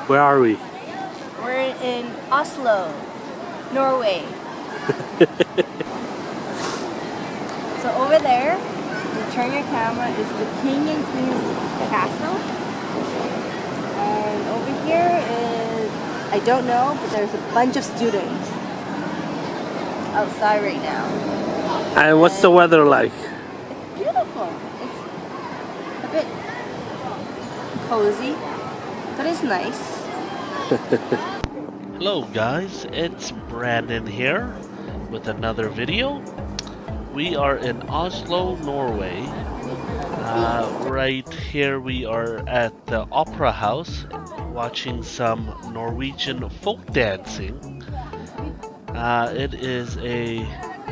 Where are we? We're in Oslo, Norway. So over there, you turn your camera, is the King and Queen Castle. And over here is, I don't know, but there's a bunch of students outside right now. And what's the weather like? It's beautiful. It's a bit cozy, but it's nice. Hello guys, it's Brandon here with another video. We are in Oslo, Norway. Right here we are at the Opera House watching some Norwegian folk dancing. It is a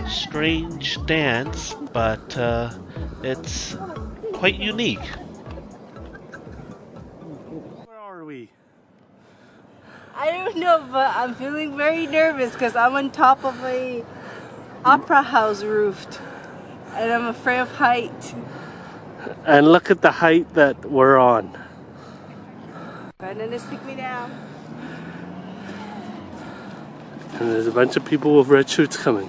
strange dance, but it's quite unique. Where are we? I don't know, but I'm feeling very nervous because I'm on top of a opera house roof and I'm afraid of height. And look at the height that we're on. Brandon is taking me down. And there's a bunch of people with red shirts coming.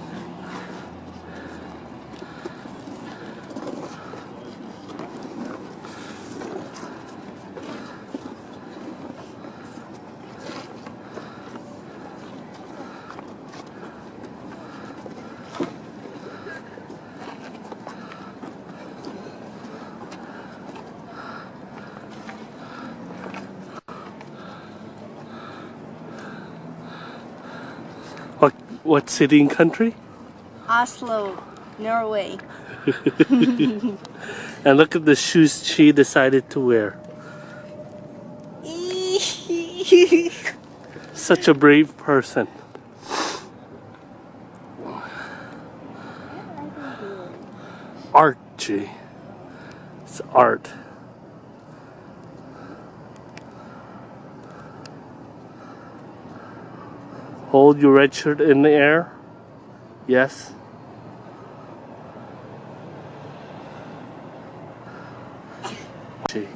What city and country? Oslo, Norway. And look at the shoes she decided to wear. Such a brave person. Art, G. It's art. Hold your red shirt in the air. Yes. Gee.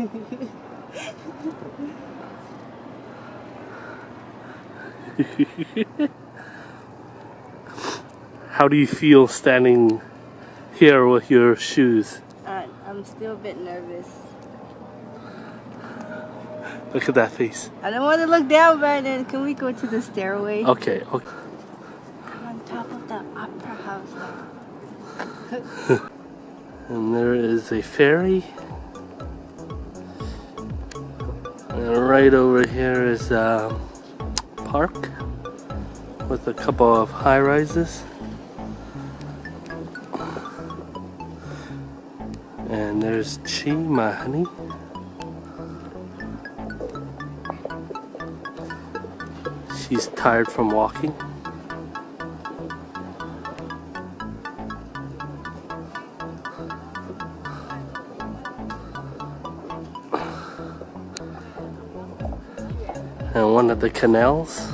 How do you feel standing here with your shoes? I'm still a bit nervous. Look at that face. I don't want to look down, Brandon. Can we go to the stairway? Okay. I'm on top of the opera house now. And there is a ferry. And right over here is a park with a couple of high-rises. And there's Chi, my honey. She's tired from walking. And one of the canals.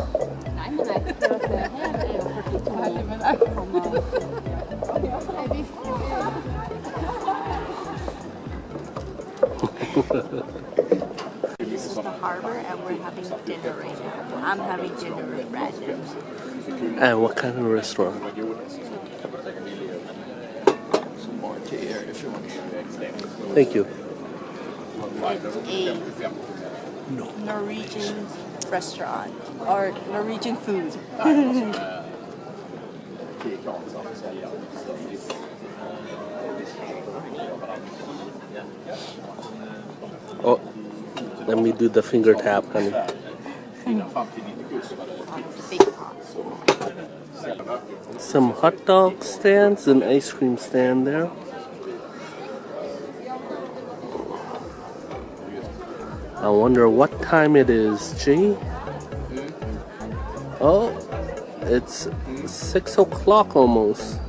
This is the harbor and we're having dinner right now. I'm having dinner with Brandon. And what kind of restaurant? Thank you. It's a Norwegian restaurant or Norwegian food. Oh, let me do the finger tap, honey. Some hot dog stands and ice cream stand there. I wonder what time it is, G. Oh, it's 6 o'clock almost.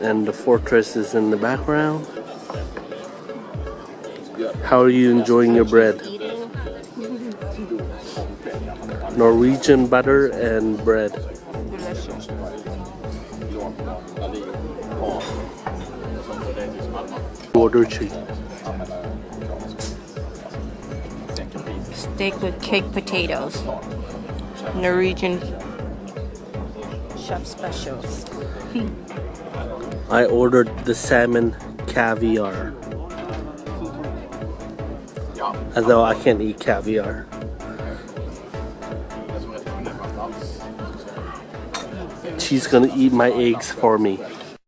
And the fortress is in the background. How are you enjoying your bread? Norwegian butter and bread. Order cheese. Steak with cake potatoes. Norwegian chef specials. I ordered the salmon caviar. Although I can't eat caviar. She's gonna eat my eggs for me.